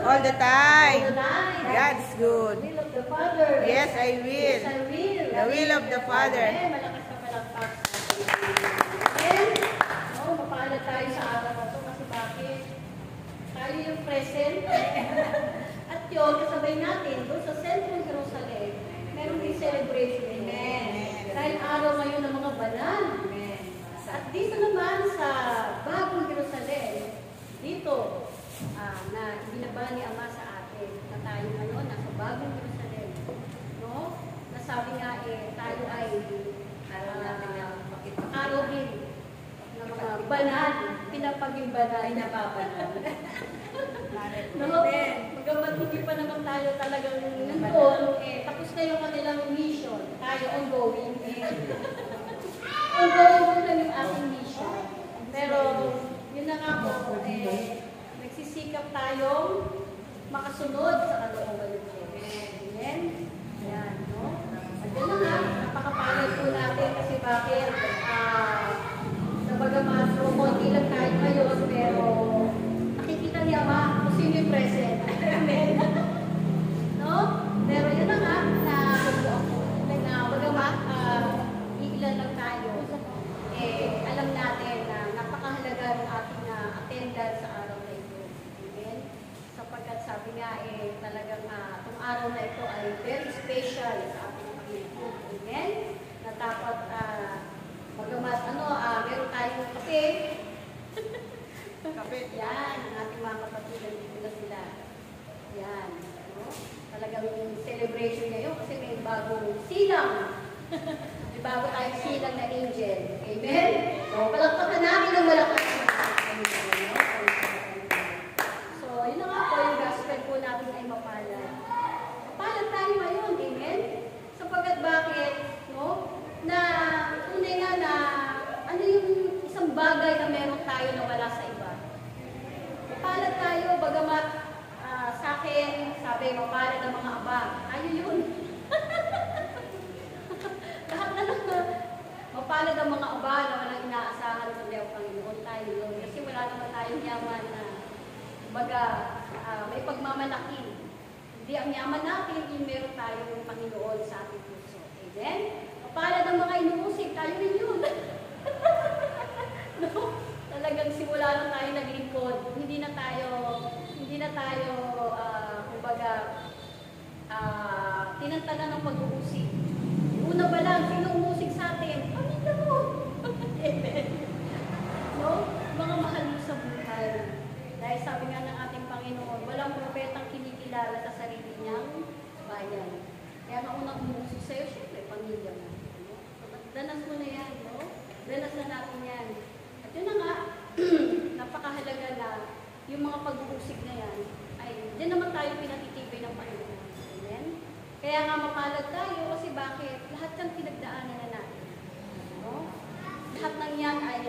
All the time. All the time. That's good. The will of the Father. Yes, I will. Yes, I will. The will of the Father. Malakas na palakpak. And, mapaalala tayo sa araw na ito kasi bakit? Tayo yung present. At yun, kasabay natin doon sa Central Jerusalem, meron din celebration. Amen. Dahil araw ngayon ng mga banal. Amen. At dito naman sa Bagong Jerusalem, dito, na binaba ni Ama sa atin, na tayo ngayon nasa Bagong Jerusalem. No? Nasabi nga tayo ay araw din ng mga banal, pinapaging banal. Pinapabanal. No? Magamat hindi pa naman tayo talagang nandun, tapos na yung kanilang mission. Tayo ongoing. Ongoing po lang yung ating mission. Pero, yun na nga po, nagsisikap tayong makasunod sa kalooban ng Diyos. Amen? Ayan, no? At yun na nga, napakapalad po natin kasi bakit, nabagamat, konti lang tayo ngayon, pero nakikita ni Ama kung sino yung present. Amen? No? Pero yun na nga, bagamat, iilan lang tayo, alam natin na napakahalaga ng ating attendance sa araw na ito. Amen? Sapagkat sabi nga, talagang itong araw na ito ay very special sa ating Panginoon. Amen? Na dapat, bagamat, meron tayong kape. Kape. Yan, ang ating mga kapatid, dito na sila. Yan. No? Talagang celebration ngayon kasi may bagong silang. May bago tayong silang na angel. Amen? So, palakpakan namin ng malakas. So, yun na nga po, yung gospel po natin ay mapalad. Mapalad tayo ngayon, amen? Sapagkat bakit, no? Na, tunay nga na, ano yung isang bagay na meron tayo na wala sa iba? Mapalad tayo, bagamat sa akin, sabi, mapalad ang mga aba. Tayo yun. Lahat na lang na, mapalad ang mga aba na walang inaasahan kundi ang Panginoon tayo yun. Kasi wala naman tayong yaman na, baga, may pagmamalaki. Hindi ang yaman natin, yung meron tayong Panginoon sa ating puso. Amen? Mapalad ang mga inuusig, tayo rin yun. No? Talagang simula na tayo naglingkod. Hindi na tayo, kumbaga, tinantanan ng pag-uusig. Una ba lang, sino umusig sa atin? Pamilya mo! Amen. No? Mga mahal mo sa buhay. Dahil sabi nga ng ating Panginoon, walang propetang kinikilala sa sarili niyang bayan. Kaya nga unang umusig sa'yo, syempre, pamilya mo. No? Danas mo na yan, no? Danas na natin yan. At yun na nga, napakahalaga na yung mga pag-uusig na yan, ay diyan naman tayo pinatitibay ng Panginoon. Amen? Kaya nga mapalad tayo kasi bakit? Lahat ng pinagdaanan na natin. No? Lahat ng yan ay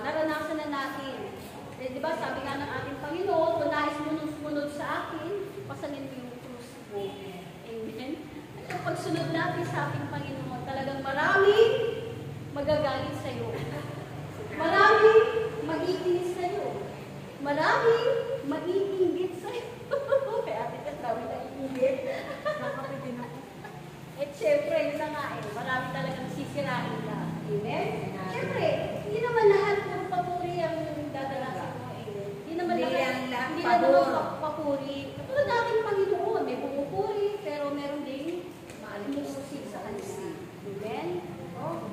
naranasan na natin. Di ba, sabi nga ng ating Panginoon, kung nais munod sa akin, pasanin mo yung krus mo. Amen? At yung pagsunod natin sa ating Panginoon, talagang maraming magagalit sa iyo. Maraming mag-iinis sa iyo. Maraming mag-iinggit sa iyo. Kaya atin ka dami na iinggit. At syempre, yun na nga marami talagang sisirain na. Amen? Syempre, hindi naman lahat ng papuri ang dadalasin mo. Hindi naman lahat papuri. Katulad natin Panginoon, may pumupuri, pero meron din maalimusig sa kanila. Amen?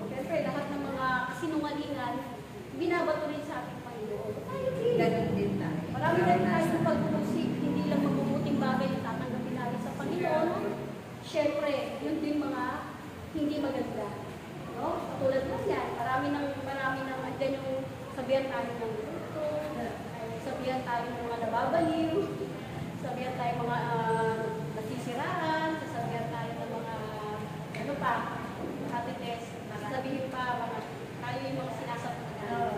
Syempre, lahat ng mga kasinungalingan, binabato rin sa ating Panginoon. Tayo din. Ganun din tayo. Marami na rin tayo ng pag-uusig, hindi lang mabubuting bagay yung tatanggapin natin sa Panginoon. Syempre, yun din mga hindi maganda. No? Katulad lang yan, marami nang andyan yung sabihan tayo ng luto, sabihan tayo ng mga nababaliw, sabihan tayo mga nasisiraan, sabihan tayo ng mga, ano pa, katites, sabihin pa, tayo yung mga sinasabihan.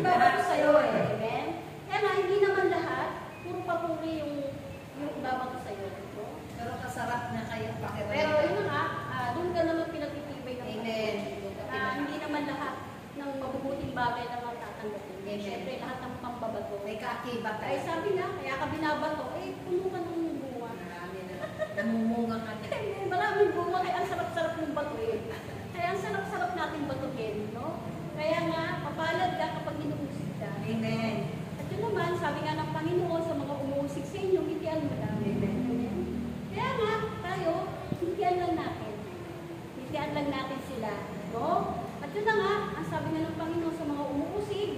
Ibaba ko sa'yo amen? Kaya nga, hindi naman lahat, puro papuri yung ibaba ko sa'yo. No? Pero kasarap na kayo pakiramdam. Pero yun nga, doon ka naman pinagtitibay ng Amen. Hindi naman lahat ng mabubuting bagay na matatanggapin. Amen. Siyempre, lahat ng pambabato kaakibat Ay tayo. sabi nga, kaya ka binabato, puno ka ng bunga. Marami na. Namumunga ka na. Maraming bunga, kaya ang sarap-sarap ng batuin. Kaya ang sarap-sarap natin batuin, no? Kaya nga, papalad ka kapag inuusig ka. Amen. At yun naman, sabi nga ng Panginoon sa mga umuusig sa inyo, hitian mo lang. Amen. Kaya nga, tayo, hitian lang natin. Hitian lang natin sila, no? At yun na nga, ang sabi nga ng Panginoon sa mga umuusig,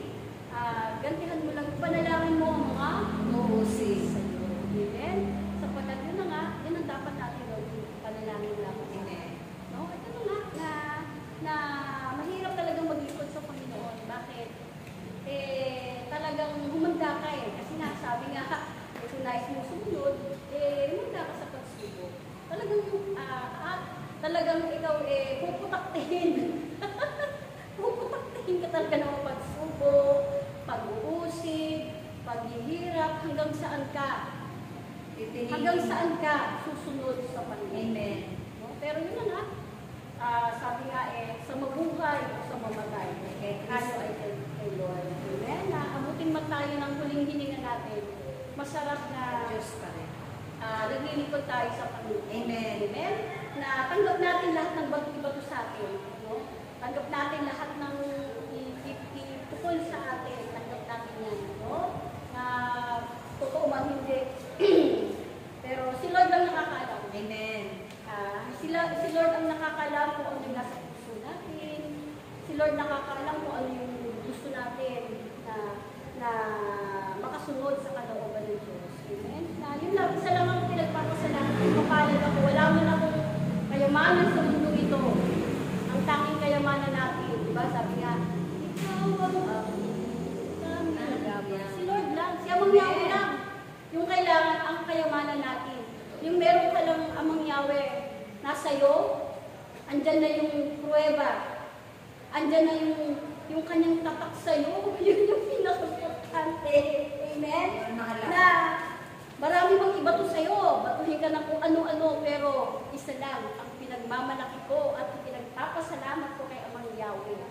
gantihan mo lang, panalangin mo ang mga Umuusig. sa iyo. Amen? Sapagkat yun na nga, yun ang dapat natin gawin. Panalangin lang. Amen. No? Ito na nga, na mahirap talagang maglingkod sa Panginoon. Bakit? Talagang humanda ka eh. Kasi nga, sabi nga, kung nais mo sumunod, humanda ka sa pagsubok. Talagang ikaw puputaktihin. Puputaktihin ka talaga ng pagsubok, pag-uusig, paghihirap, hanggang saan ka? Hanggang saan ka susunod sa Panginoon? Amen. No? Pero yun na nga, sabi nga sa mabuhay o sa mamatay, tayo ay kay Lord. Amen? Abutin man tayo ng huling hininga natin, masarap na Diyos pa rin. naglilingkod tayo sa Panginoon. Amen. Amen? Na tanggap natin lahat ng bato-bato sa atin. No? Tanggap natin lahat ng itukol sa atin. Tanggap natin yan. No? Na totoo man hindi. Pero si Lord ang nakakaalam. Amen. Si Lord ang nakakaalam kung ano yung nasa puso natin. Si Lord nakakaalam kung ano yung gusto natin na makasunod sa kalooban ng Diyos. Amen? Yun lang, isa lang ang pinagpapasalamat. Mapalad ako. Wala man akong kayamanan sa mundo ito. Ang tanging kayamanan natin. Diba? Sabi nga, ikaw ang si Lord lang. Siya mangyawi lang. Yung kailangan, ang kayamanan natin. Yung meron ka lang amang Yahweh nasa iyo, andyan na yung pruweba. Andyan na yung kanyang tatak sa iyo. Yun yung pinaka-importante. Amen? Na marami mang ibato sa iyo. Batuhin ka ng kung ano-ano, pero isa lang ang pinagmamalaki ko at pinagpapasalamat ko kay amang Yahweh.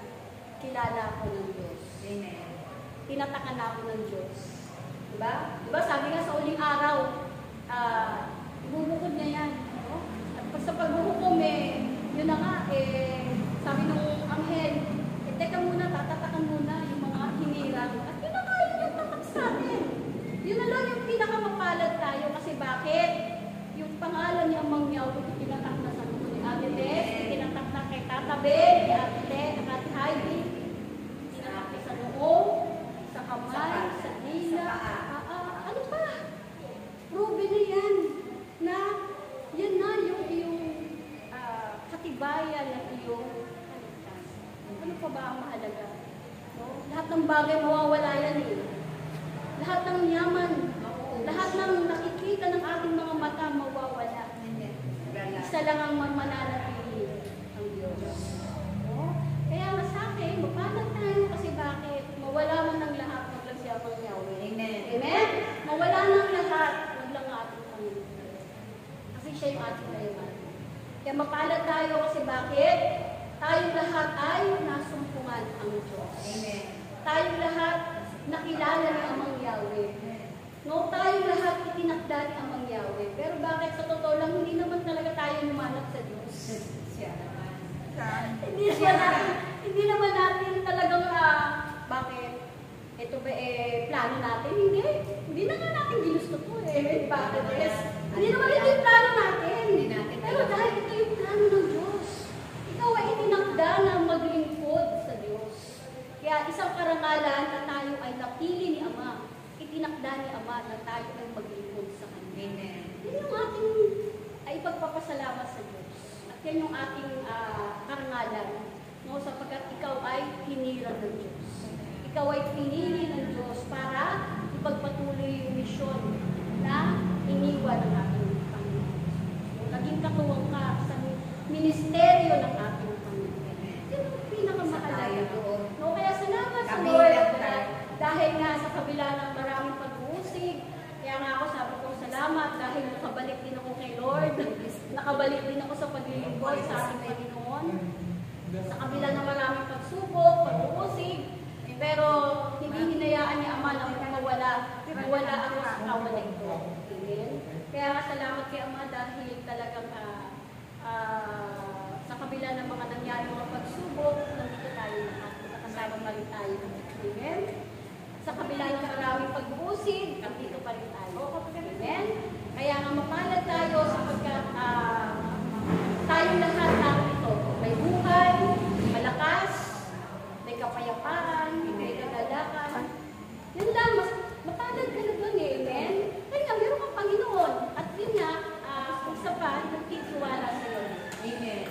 Kilala ko ng Diyos. Amen. Tinatakan ako ng Diyos. Diba? Diba sabi nga sa uling araw, ibubukod niya yan. No? At pag sa pagbuhukom, yun na nga, sabi nung anghel, teka muna, tatatakan muna yung mga hinirang. At yun na nga, yun yung tatak sa atin. Yun na lang yung pinakamapalad tayo. Kasi bakit? Yung pangalan ni Amang Yahweh, tinatak na sa mundo ni Ate Tess, tinatak na kay Tata Ben, ni Ate Tess, at Ate Heidi, tinatak na sa noo, sa kamay, sa dila, ano pa? Ruby na yan, na yan na yung iyong katibayan ng iyong kaligtas. Ano pa ba ang mahalaga? No? Lahat ng bagay mawawala yan eh. Lahat ng yaman, lahat ng nakikita ng ating mga mata mawawala. Isa lang ang mananatili, ang Diyos. No? Kaya nga sa akin, mapalad tayo kasi bakit? Mawala man ng lahat, wag lang siya ang Yahweh. Amen. Amen? Mawala ng lahat, wag lang ang ating Panginoon. Kasi siya yung ating kayamanan. Kaya mapalad tayo kasi bakit? Tayong lahat ay nasumpungan ang Diyos. Amen. Tayong lahat nakilala ni Amang Yahweh. No, tayong lahat itinakda ni Amang Yahweh. Pero bakit sa totoo lang, hindi naman talaga tayo lumanap sa Diyos. Siya naman. Hindi naman natin talagang, bakit? Ito ba plano natin? Hindi. Hindi na nga natin ginusto to Bakit? Hindi naman ito yung plano natin. Pero dahil ito yung plano ng Diyos. Ikaw ay itinakda na maglingkod sa Diyos. Kaya isang karangalan na tayo ay napili ni Ama. Itinakda ni Ama na tayo ay maglingkod sa Kanya. Amen. Yan yung ating ay pagpapasalamat sa Diyos. At yan yung ating karangalan. No, sapagkat ikaw ay hinirang ng Diyos. Ikaw ay pinili ng Diyos para ipagpatuloy yung misyon na iniwan ng ating Panginoon. So, naging katuwang ka sa ministeryo ng ating Panginoon. Yan ang pinakamahalaga. No, kaya salamat sa Lord. Dahil nga sa kabila ng maraming pag-uusig, kaya nga ako sabi ko salamat dahil nakabalik din ako kay Lord. Nakabalik din ako sa paglilingkod sa ating Panginoon. Sa kabila ng maraming pagsubok, pag-uusig, pero hindi hinayaan ni Ama na mawala nawala ako sa kawan na ito. Amen? Kaya nga salamat kay Ama dahil talagang sa kabila ng mga nangyari mga pagsubok, nandito tayo lahat. Nakasama pa rin tayo. Amen? Sa kabila ng maraming pag-uusig, nandito pa rin tayo. Amen? Kaya nga mapalad tayo sapagkat tayong lahat narito. May buhay, malakas, may kapayapaan, may kagalakan. Yun lang, mas mapalad ka na doon eh. Amen? Kaya nga, meron kang Panginoon. At yun nga, isa pa, nagtitiwala sa iyo. Amen.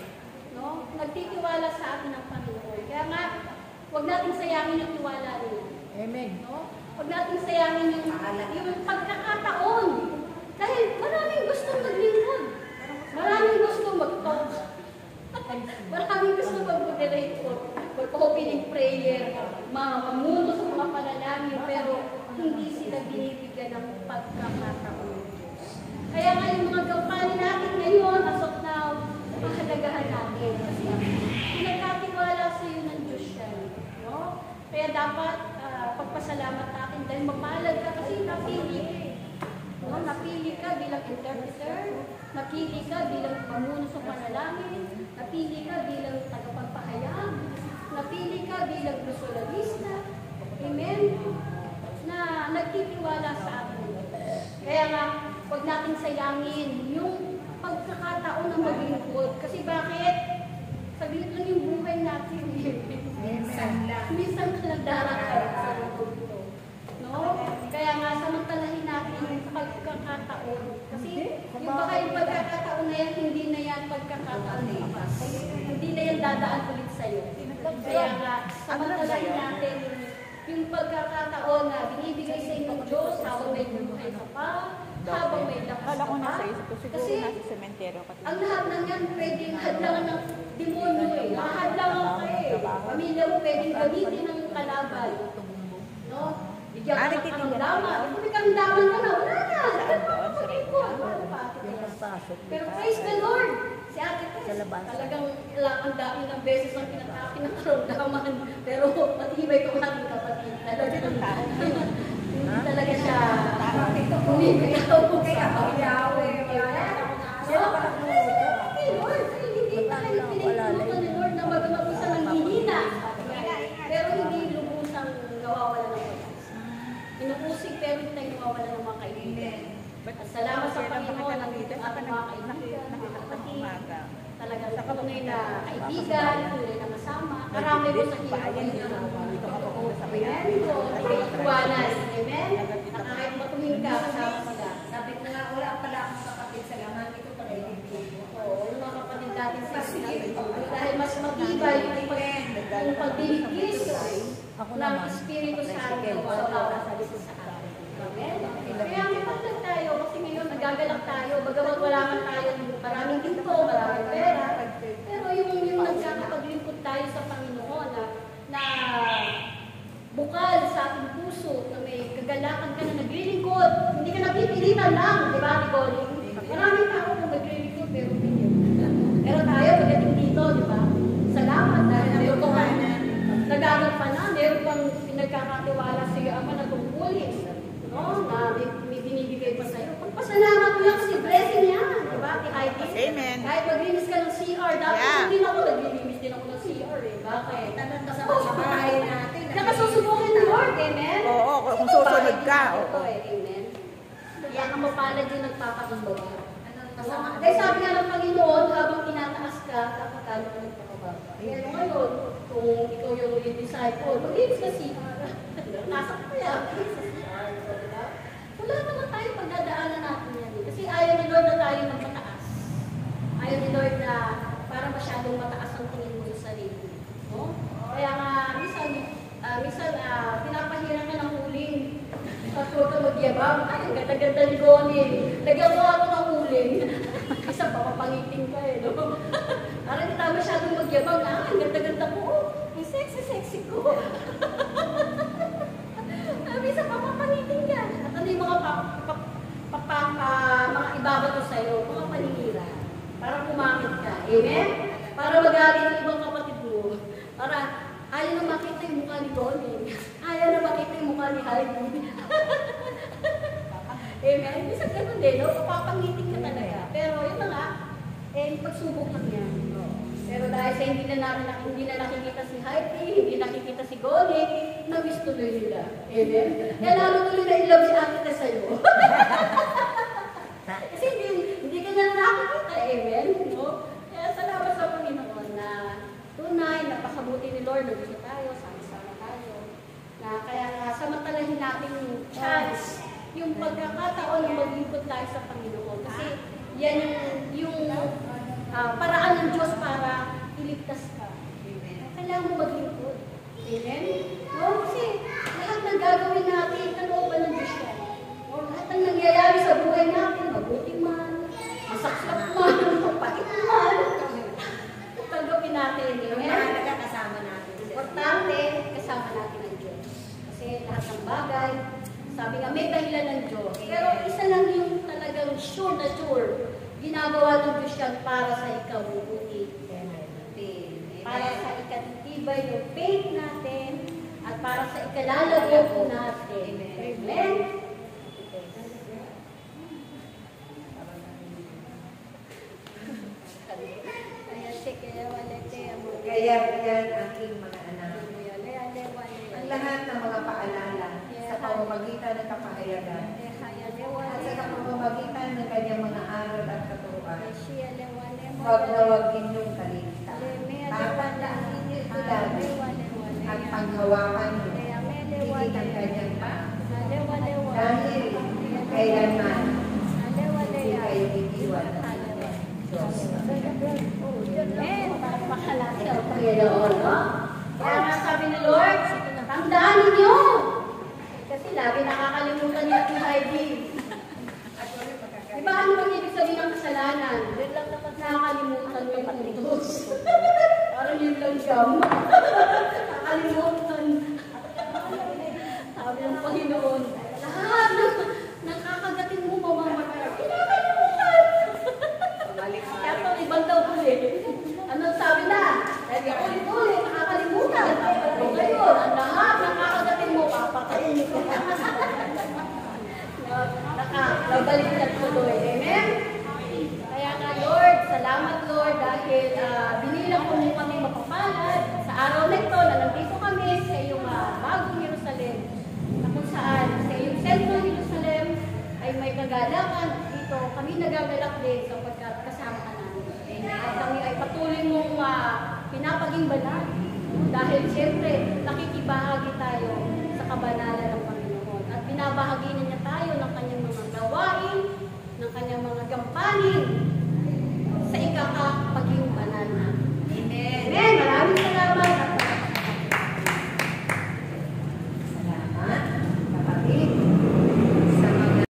No? Nagtitiwala sa atin ang Panginoon. Kaya nga, huwag natin sayangin ang tiwala niya. Amen. No? Huwag natin sayangin yung pagkakataon. Dahil maraming gustong maglingkod. Maraming gustong mag-talk. Maraming gustong mag-moderate po. Mag-opening prayer. Mamuno sa mga panalangin. Pero hindi sila binibigyan ng pagkakataon. Kaya nga yung mga gawain natin ngayon, as of now, pahalagahan natin. Kasi pinagkatiwala sa iyo ng Diyos yan. No? Kaya dapat pagpasalamat natin dahil mapalad ka kasi napili ka. No? Napili ka bilang interpreter, napili ka bilang pamuno sa panalangin, napili ka bilang tagapagpahayag, napili ka bilang glosalista. Amen? Na nagtitiwala sa atin. Kaya nga, huwag natin sayangin yung pagkakataon na maglingkod. Kasi bakit? Saglit lang yung buhay natin. Minsan ka lang darating sa lingkod ito. No? Kaya nga, samantalahin natin yung pagkakataon. Kasi yung baka yung pagkakataon na yan, hindi na yan pagkakataon na ipas. Hindi na yan dadaan ulit sa'yo. Kaya nga, samantalahin natin yung pagkakataon na binibigay sa inyo ng Diyos habang may buhay ka pa, habang may lakas ka Kala ko pa. nasa isip ko, siguro Kasi nasa sementeryo ka. ang lahat ng yan pwedeng hadlangan ng demonyo eh. Nakahadlangan ka eh. Pamilya mo pwedeng gamitin ng kalaban. No? Bigyan ka ng karamdaman. Kung may karamdaman ka na, wala na. Pero praise the Lord! Si Ate Tess, talagang ang dami ng beses ang pinatapin ng karamdaman. Pero matibay ko ating kapatid. Hindi talaga siya bumibitaw po sa Yahweh. Lord, hindi tayo pinagpunan ni Lord na magmapusan ng hihina. Pero hindi lubusang nawawala ng wagas. Inupusig pero hindi tayo nawawala ng mga kaibigan. At salamat sa Panginoon ang ating mga kaibigan, mga kapatid. Talagang tunay na kaibigan, tunay na kasama. Karami ko sa kaibigan. Amen? Iwanan. Amen? Na kahit matuhin ka, kasama sila. Sabi ko nga, wala pala akong kapatid sa laman. Ito pala yung bibig. Oo, yung mga kapatid natin sa dahil mas matibay yung pagbibigis ng Espiritu Santo sa bawat salita sa atin. Amen? Kaya may paglag tayo kasi ngayon nagagalak tayo. Bagamat wala man tayo maraming ginto, maraming pera. Pero yung nagkakapaglingkod tayo sa Panginoon na bukal sa ating puso, na may kagalakan ka na naglilingkod. Hindi ka napipilitan lang, di ba, Nicole? Maraming tao na naglilingkod, pero hindi. Pero tayo, pagdating dito, di ba? Salamat dahil meron ka nagagal pa na, meron kang pinagkakatiwala sa iyo ama na tungkulin. No? Na may binibigay pa sa iyo. Pagpasalamat mo lang kasi blessing yan. Di ba? Amen. Kahit maglinis ka ng CR, dapat din ako, naglilinis din ako ng CR eh. Bakit? Sa bahay natin. Nakasusubukin ng Lord, amen? Oo, kung susunod ka. Oo, amen. Kaya ang mapalad yung nagpapatubog. Dahil sabi nga ng Panginoon, habang tinataas ka, dapat ka nagpapababa. Kaya ngayon, kung ikaw yung disciple, maglinis ka CR. Nasa ka kaya, maglinis ka CR. Wala naman tayo pagdadaanan natin yan. Kasi ayaw ni Lord na tayo magmataas. Ayaw ni Lord na parang masyadong mataas ang tingin mo sa sarili. No? Kaya nga, minsan, pinapahiran ka ng huling. At huwag ka magyabang. Ay, ang ganda-ganda ni Connie. Lagyan mo ako ng huling. Isa, papapangiting ka eh, no? Parang hindi tayo masyadong magyabang. Ang ganda-ganda ko. Oh, ang sexy-sexy ko. Minsan, papapangiting ka. At ano yung mga mga ibabato sa'yo, mga paninira. Para kumamit ka. Amen? Para magaling ng ibang kapatid mo. Para ayaw na makita yung mukha ni Connie. Ayaw na makita yung mukha ni Heidi. Amen? Minsan ganun din, no? Papapangitin ka talaga. Pero yun na nga, pagsubok lang yan. Pero dahil sa hindi na nakikita si Heidi, hindi nakikita si Goni, na-miss tuloy nila. Amen? Kaya lalo tuloy na i-love si Ate Tess sa'yo. Kasi hindi ka na nakikita. Amen? No? Kaya salamat sa Panginoon na tunay, napakabuti ni Lord, nandito tayo, sama-sama tayo. Na kaya nga, samantalahin natin yung chance, yung pagkakataon na maglingkod tayo sa Panginoon. Kasi yan yung paraan ng Diyos para iligtas ka. Kailangan mo maglingkod. Amen? No? Kasi lahat ng gagawin natin, kalooban ng Diyos yan. No? Lahat ng nangyayari sa buhay natin, mabuti man, masaksak man, mapait man, tanggapin natin. Amen? Kasama natin. Importante, kasama natin ang Diyos. Kasi lahat ng bagay, sabi nga, may dahilan ng Diyos. Pero isa lang yung talagang sure na sure, ginagawa ng Diyos yan para sa ikabubuti. Para sa ikatitibay ng faith natin at para sa ikalalago natin. Amen? Kaya yan aking mga anak. Ang lahat ng mga paalala sa pamamagitan ng kapahayagan at sa pamamagitan ng kanyang mga aral at katuruan, huwag na huwag inyong kaligtaan. Dapat na ang inyong tularan at panghawakan nyo higit ang kanyang paa. Dahil kailanman hindi kayo iiwan ng Diyos. Kaya nga sabi ni Lord, tandaan ninyo. Kasi lagi nakakalimutan niya si Heidi. Diba ano bang ibig sabihin ng kasalanan? Nakakalimutan mo yung utos. Parang yun lang siya. Nakakalimutan. Sabi ng Panginoon, lahat ng kakagatin mo mamamatay. Kinakalimutan. Kaya ito ibang daw huli. Anong sabi na? Dahil ulit-ulit, nakakalimutan. O ngayon, ang lahat ng kakagatin mo, papakainin ko. Nabaliktad tuloy. Amen? Kaya nga, Lord, salamat Lord dahil binilang po mo kami mapapalad sa araw na ito na nandito kami sa iyong bagong Jerusalem na kung saan sa iyong Central Jerusalem ay may kagalakan dito. Kami nagagalak din sapagkat kasama ka namin. At kami ay patuloy mong pinapaging banal dahil siyempre nakikibahagi tayo sa kabanalan ng Panginoon at binabahagi niya tayo ng kanyang mga gawain, ng kanyang mga gampanin